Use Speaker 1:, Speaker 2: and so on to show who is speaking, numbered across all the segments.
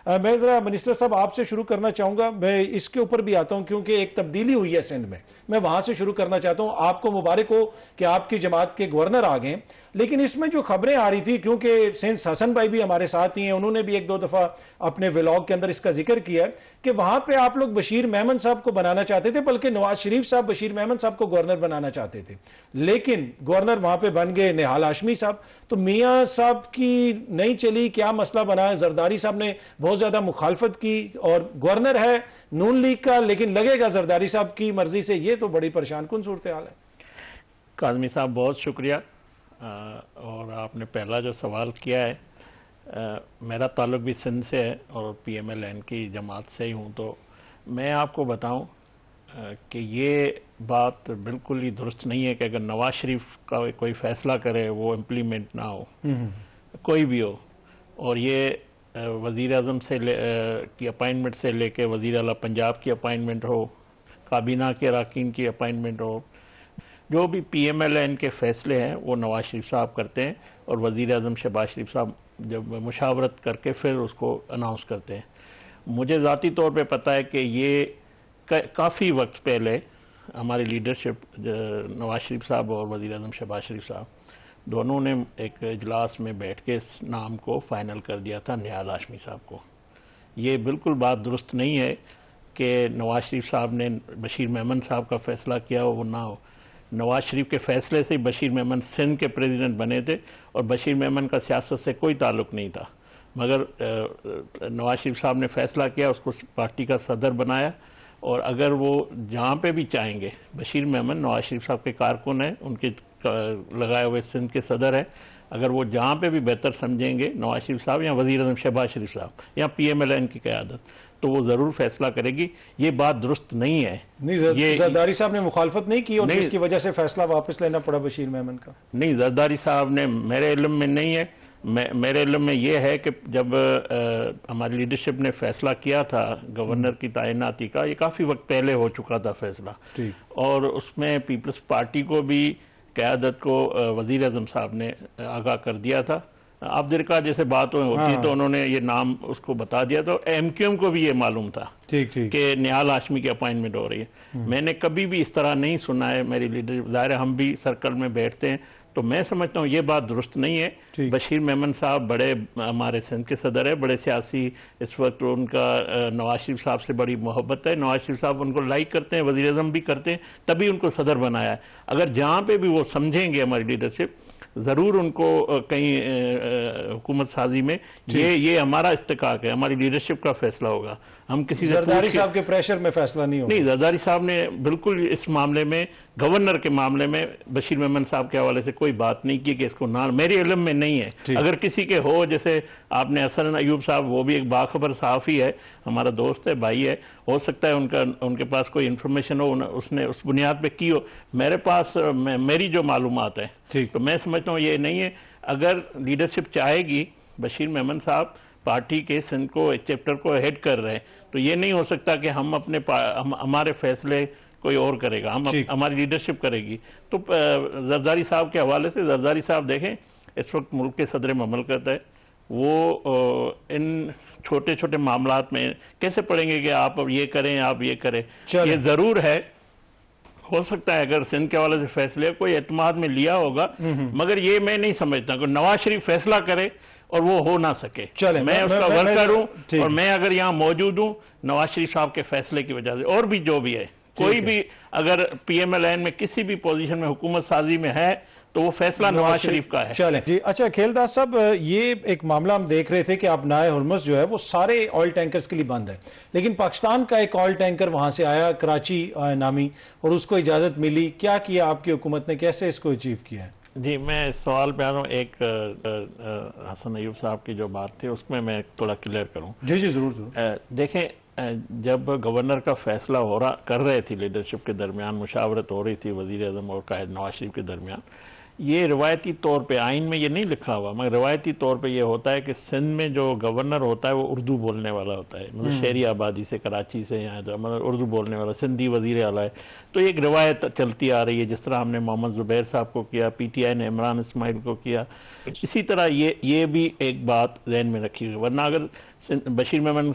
Speaker 1: میں ذرا منسٹر صاحب آپ سے شروع کرنا چاہوں گا. میں اس کے اوپر بھی آتا ہوں کیونکہ ایک تبدیلی ہوئی ہے سندھ میں وہاں سے شروع کرنا چاہتا ہوں. آپ کو مبارک ہو کہ آپ کی جماعت کے گورنر آ گئے, لیکن اس میں جو خبریں آ رہی تھی, کیونکہ سینس حسن بھائی بھی ہمارے ساتھ ہی ہیں, انہوں نے بھی ایک دو دفعہ اپنے ولاگ کے اندر اس کا ذکر کیا ہے کہ وہاں پہ آپ لوگ بشیر میمن صاحب کو بنانا چاہتے تھے, بلکہ نواز شریف صاحب بشیر میمن صاحب کو گورنر بنانا چاہتے تھے, لیکن گورنر وہاں پہ بن گئے نہال ہاشمی صاحب. تو میاں صاحب کی نہیں چلی, کیا مسئلہ بنا ہے؟ زرداری صاحب نے بہت زیادہ مخالفت کی اور گورنر ہے نون لیگ کا, لیکن لگے گا زرداری صاحب کی مرضی سے. یہ تو بڑی پریشان کن صورتحال ہے.
Speaker 2: کاظمی صاحب بہت شکریہ. اور آپ نے پہلا جو سوال کیا ہے, میرا تعلق بھی سندھ سے ہے اور پی ایم ایل این کی جماعت سے ہی ہوں, تو میں آپ کو بتاؤں کہ یہ بات بالکل ہی درست نہیں ہے کہ اگر نواز شریف کا کوئی فیصلہ کرے وہ امپلیمنٹ نہ ہو, کوئی بھی ہو. اور یہ وزیر اعظم سے کی اپائنٹمنٹ سے لے کے وزیر اعلیٰ پنجاب کی اپائنٹمنٹ ہو, کابینہ کے اراکین کی اپائنٹمنٹ ہو, جو بھی پی ایم ایل این کے فیصلے ہیں وہ نواز شریف صاحب کرتے ہیں, اور وزیر اعظم شہباز شریف صاحب جب مشاورت کر کے پھر اس کو اناؤنس کرتے ہیں. مجھے ذاتی طور پہ پتہ ہے کہ یہ کافی وقت پہلے ہماری لیڈرشپ نواز شریف صاحب اور وزیر اعظم شہباز شریف صاحب دونوں نے ایک اجلاس میں بیٹھ کے اس نام کو فائنل کر دیا تھا, نہال ہاشمی صاحب کو. یہ بالکل بات درست نہیں ہے کہ نواز شریف صاحب نے بشیر میمن صاحب کا فیصلہ کیا ہو وہ نہ ہو. نواز شریف کے فیصلے سے بشیر میمن سندھ کے پریزیڈنٹ بنے تھے, اور بشیر میمن کا سیاست سے کوئی تعلق نہیں تھا, مگر نواز شریف صاحب نے فیصلہ کیا, اس کو پارٹی کا صدر بنایا. اور اگر وہ جہاں پہ بھی چاہیں گے, بشیر میمن نواز شریف صاحب کے کارکن ہیں, ان کے لگائے ہوئے سندھ کے صدر ہیں, اگر وہ جہاں پہ بھی بہتر سمجھیں گے نواز شریف صاحب یا وزیر اعظم شہباز شریف صاحب یا پی ایم ایل این کی قیادت, تو وہ ضرور فیصلہ کرے گی. یہ بات درست نہیں ہے.
Speaker 1: نہیں, زرداری صاحب نے مخالفت نہیں کی اور جس کی وجہ سے فیصلہ واپس لینا پڑا بشیر میمن کا.
Speaker 2: نہیں, زرداری صاحب نے, میرے علم میں نہیں ہے, میرے علم میں یہ ہے کہ جب ہماری لیڈرشپ نے فیصلہ کیا تھا گورنر کی تعیناتی کا, یہ کافی وقت پہلے ہو چکا تھا فیصلہ, اور اس میں پیپلز پارٹی کو بھی قیادت کو وزیر اعظم صاحب نے آگاہ کر دیا تھا. آپ درکا جیسے بات ہوتی تو انہوں نے یہ نام اس کو بتا دیا تھا. ایم کیو ایم کو بھی یہ معلوم تھا کہ نہال ہاشمی کی اپائنٹمنٹ ہو رہی ہے. میں نے کبھی بھی اس طرح نہیں سنا ہے. میری لیڈر ظاہر ہے ہم بھی سرکل میں بیٹھتے ہیں, تو میں سمجھتا ہوں یہ بات درست نہیں ہے. بشیر میمن صاحب بڑے ہمارے سندھ کے صدر ہیں, بڑے سیاسی, اس وقت ان کا نواز شریف صاحب سے بڑی محبت ہے. نواز شریف صاحب ان کو لائک کرتے ہیں, وزیر اعظم بھی کرتے ہیں, تبھی ان کو صدر بنایا ہے. اگر جہاں پہ بھی وہ سمجھیں گے ہماری لیڈرشپ, ضرور ان کو کہیں حکومت سازی میں, یہ ہمارا استحقاق ہے, ہماری لیڈرشپ کا فیصلہ ہوگا. ہم کسی
Speaker 1: زرداری صاحب کے پریشر میں فیصلہ نہیں ہوگا.
Speaker 2: نہیں, زرداری صاحب نے بالکل اس معاملے میں, گورنر کے معاملے میں بشیر میمن صاحب کے حوالے سے کوئی بات نہیں کی کہ اس کو نہ, میرے علم میں نہیں ہے. اگر کسی کے ہو, جیسے آپ نے حسن ایوب صاحب, وہ بھی ایک باخبر صحافی ہے, ہمارا دوست ہے, بھائی ہے, ہو سکتا ہے ان کے پاس کوئی انفارمیشن ہو, اس نے اس بنیاد پہ کی ہو. میرے پاس میری جو معلومات ہیں, تو میں سمجھتا ہوں یہ نہیں ہے. اگر لیڈرشپ چاہے گی, بشیر میمن صاحب پارٹی کے سندھ کو چیپٹر کو ہیڈ کر رہے ہیں, تو یہ نہیں ہو سکتا کہ ہم اپنے ہمارے فیصلے کوئی اور کرے گا, ہماری لیڈرشپ کرے گی. تو زرداری صاحب کے حوالے سے, زرداری صاحب دیکھیں اس وقت ملک کے صدر مملکت ہے, وہ ان چھوٹے چھوٹے معاملات میں کیسے پڑیں گے کہ آپ یہ کریں, آپ یہ کریں. یہ ضرور ہے, ہو سکتا ہے اگر سندھ کے حوالے سے فیصلے کوئی اعتماد میں لیا ہوگا, مگر یہ میں نہیں سمجھتا کہ نواز شریف فیصلہ کرے اور وہ ہو نہ سکے. میں اس کا ورکر ہوں, اور میں اگر یہاں موجود ہوں نواز شریف صاحب کے فیصلے کی وجہ سے, اور بھی جو بھی ہے, کوئی بھی اگر پی ایم ایل این میں کسی بھی پوزیشن میں حکومت سازی میں ہے, تو وہ فیصلہ نواز شریف کا ہے.
Speaker 1: چلیں جی. اچھا کھیلداس صاحب, یہ ایک معاملہ ہم دیکھ رہے تھے کہ اب نائے ہرمز جو ہے وہ سارے آئل ٹینکرز کے لیے بند ہے, لیکن پاکستان کا ایک آئل ٹینکر وہاں سے آیا, کراچی نامی, اور اس کو اجازت ملی. کیا کیا آپ کی حکومت نے, کیسے اس کو اچیو کیا ہے؟
Speaker 2: جی, میں اس سوال پہ آ رہا ہوں. ایک حسن ایوب صاحب کی جو بات تھی اس میں تھوڑا کلیئر کروں.
Speaker 1: جی جی ضرور ضرور.
Speaker 2: دیکھیں, جب گورنر کا فیصلہ کر رہے تھی لیڈرشپ کے درمیان, مشاورت ہو رہی تھی وزیر اعظم اور قائد نواز شریف کے درمیان, یہ روایتی طور پہ آئین میں یہ نہیں لکھا ہوا، مگر روایتی طور پہ یہ ہوتا ہے کہ سندھ میں جو گورنر ہوتا ہے وہ اردو بولنے والا ہوتا ہے، مطلب شہری آبادی سے، کراچی سے، یہاں مطلب اردو بولنے والا سندھی وزیر اعلیٰ ہے. تو ایک روایت چلتی آ رہی ہے، جس طرح ہم نے محمد زبیر صاحب کو کیا، پی ٹی آئی نے عمران اسماعیل کو کیا، اسی طرح یہ بھی ایک بات ذہن میں رکھی ہوئی. ورنہ اگر بشیر میمن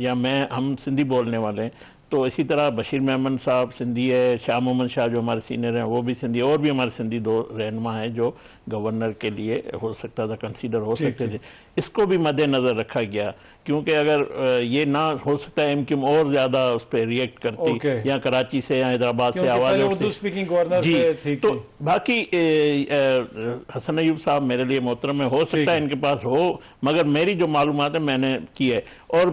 Speaker 2: یا ہم سندھی بولنے والے ہیں تو اسی طرح بشیر میمن صاحب سندھی ہے، شاہ محمد شاہ جو ہمارے سینئر ہیں وہ بھی سندھی، اور بھی ہمارے سندھی 2 رہنما ہیں جو گورنر کے لیے ہو سکتا تھا، کنسیڈر ہو سکتے تھے. اس کو بھی مد نظر رکھا گیا، کیونکہ اگر یہ نہ ہو سکتا ایم کیو اور زیادہ اس پہ ریئیکٹ کرتی، یا کراچی سے یا حیدرآباد سے آواز اٹھتی. جی تو باقی حسن ایوب صاحب میرے لیے محترم ہے، ہو سکتا ہے ان کے پاس ہو، مگر میری جو معلومات ہے میں نے کی ہے. اور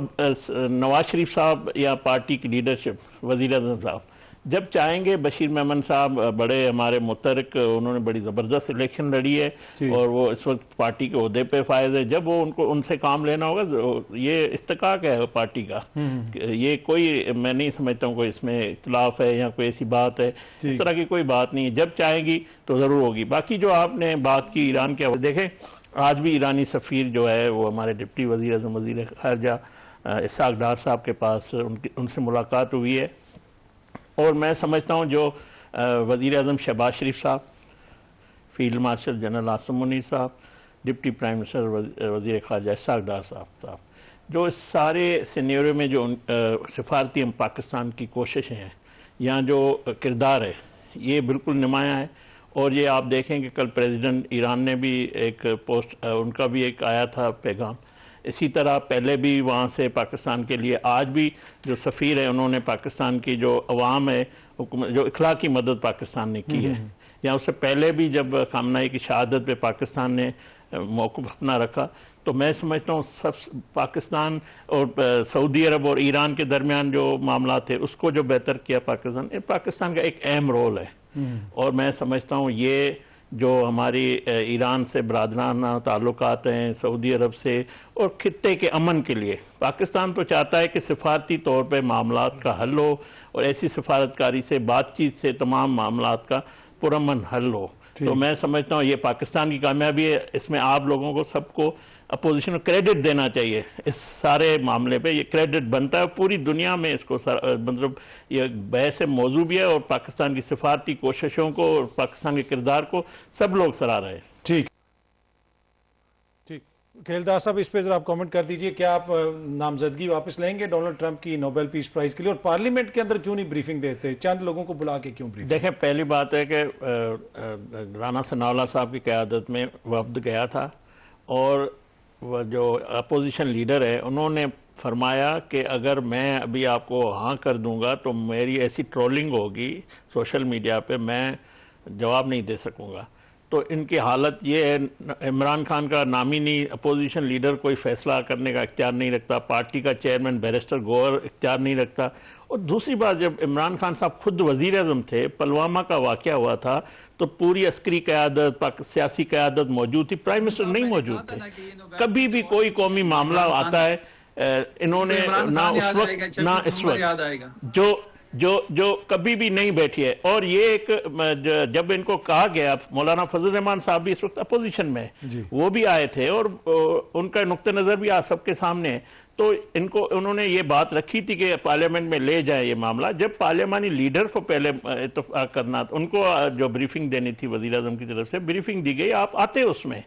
Speaker 2: نواز شریف صاحب یا پارٹی کی لیڈرشپ، وزیر اعظم صاحب جب چاہیں گے، بشیر میمن صاحب بڑے ہمارے متحرک، انہوں نے بڑی زبردست الیکشن لڑی ہے اور وہ اس وقت پارٹی کے عہدے پہ فائز ہے. جب وہ ان سے کام لینا ہوگا، یہ استحقاق ہے پارٹی کا، یہ کوئی میں نہیں سمجھتا ہوں کوئی اس میں اختلاف ہے یا کوئی ایسی بات ہے، اس طرح کی کوئی بات نہیں ہے. جب چاہیں گی تو ضرور ہوگی. باقی جو آپ نے بات کی ایران کے حوالے، دیکھیں آج بھی ایرانی سفیر جو ہے وہ ہمارے ڈپٹی وزیر اعظم وزیر خارجہ اسحاق ڈار صاحب کے پاس ان سے ملاقات ہوئی ہے. اور میں سمجھتا ہوں جو وزیر اعظم شہباز شریف صاحب، field marshal general Asim Munir صاحب، ڈپٹی پرائم منسٹر وزیر خارجہ اسحاق ڈار صاحب جو اس سارے سینیریو میں جو سفارتی پاکستان کی کوششیں ہیں یا جو کردار ہے، یہ بالکل نمایاں ہے. اور یہ آپ دیکھیں کہ کل پریزیڈنٹ ایران نے بھی ایک پوسٹ، ان کا بھی ایک آیا تھا پیغام. اسی طرح پہلے بھی وہاں سے پاکستان کے لیے آج بھی جو سفیر ہے انہوں نے پاکستان کی جو عوام ہے، جو اخلاقی مدد پاکستان نے کی ہے. یا اس سے پہلے بھی جب خامنہئی کی شہادت پہ پاکستان نے موقف اپنا رکھا، تو میں سمجھتا ہوں سب پاکستان اور سعودی عرب اور ایران کے درمیان جو معاملات تھے اس کو جو بہتر کیا پاکستان کا ایک اہم رول ہے. اور میں سمجھتا ہوں یہ جو ہماری ایران سے برادرانہ تعلقات ہیں، سعودی عرب سے، اور خطے کے امن کے لیے پاکستان تو چاہتا ہے کہ سفارتی طور پہ معاملات کا حل ہو، اور ایسی سفارتکاری سے، بات چیت سے تمام معاملات کا پرامن حل ہو. تو میں سمجھتا ہوں یہ پاکستان کی کامیابی ہے. اس میں آپ لوگوں کو سب کو اپوزیشن کو کریڈٹ دینا چاہیے. اس سارے معاملے پہ یہ کریڈٹ بنتا ہے. پوری دنیا میں اس کو مطلب یہ بحث موضوع بھی ہے، اور پاکستان کی سفارتی کوششوں کو اور پاکستان کے کردار کو سب لوگ سراہ رہے ہیں.
Speaker 1: ٹھیک کھیلدار صاحب، اس پہ ذرا آپ کامنٹ کر دیجئے. کیا آپ نامزدگی واپس لیں گے ڈونلڈ ٹرمپ کی نوبل پیس پرائز کے لیے؟ اور پارلیمنٹ کے اندر کیوں نہیں بریفنگ دیتے؟ چند لوگوں کو بلا کے کیوں بریفنگ؟
Speaker 2: دیکھیں، پہلی بات ہے کہ رانا ثناء اللہ صاحب کی قیادت میں وفد گیا تھا، اور وہ جو اپوزیشن لیڈر ہے انہوں نے فرمایا کہ اگر میں ابھی آپ کو ہاں کر دوں گا تو میری ایسی ٹرولنگ ہوگی سوشل میڈیا پہ، میں جواب نہیں دے سکوں گا. تو ان کی حالت یہ ہے، عمران خان کا نامینی اپوزیشن لیڈر کوئی فیصلہ کرنے کا اختیار نہیں رکھتا، پارٹی کا چیئرمین بیرسٹر گوہر اختیار نہیں رکھتا. اور دوسری بات، جب عمران خان صاحب خود وزیر اعظم تھے، پلوامہ کا واقعہ ہوا تھا تو پوری عسکری قیادت، سیاسی قیادت موجود تھی، پرائم منسٹر نہیں موجود تھے. کبھی بھی کوئی قومی معاملہ آتا ہے، انہوں نے نہ اس وقت نہ اس وقت جو کبھی بھی نہیں بیٹھی ہے. اور یہ ایک جب ان کو کہا گیا، مولانا فضل الرحمان صاحب بھی اس وقت اپوزیشن میں وہ بھی آئے تھے، اور ان کا نقطہ نظر بھی آج سب کے سامنے ہے. تو انہوں نے یہ بات رکھی تھی کہ پارلیمنٹ میں لے جائیں یہ معاملہ. جب پارلیمانی لیڈر کو پہلے اتفاق کرنا، ان کو جو بریفنگ دینی تھی وزیر اعظم کی طرف سے، بریفنگ دی گئی، آپ آتے اس میں.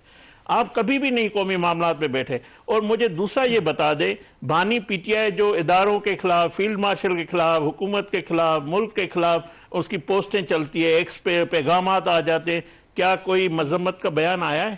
Speaker 2: آپ کبھی بھی نہیں قومی معاملات پہ بیٹھے. اور مجھے دوسرا یہ بتا دے، بانی پی ٹی آئی جو اداروں کے خلاف، فیلڈ مارشل کے خلاف، حکومت کے خلاف، ملک کے خلاف اس کی پوسٹیں چلتی ہے، ایکس پہ پیغامات آ جاتے ہیں، کیا کوئی مذمت کا بیان آیا ہے؟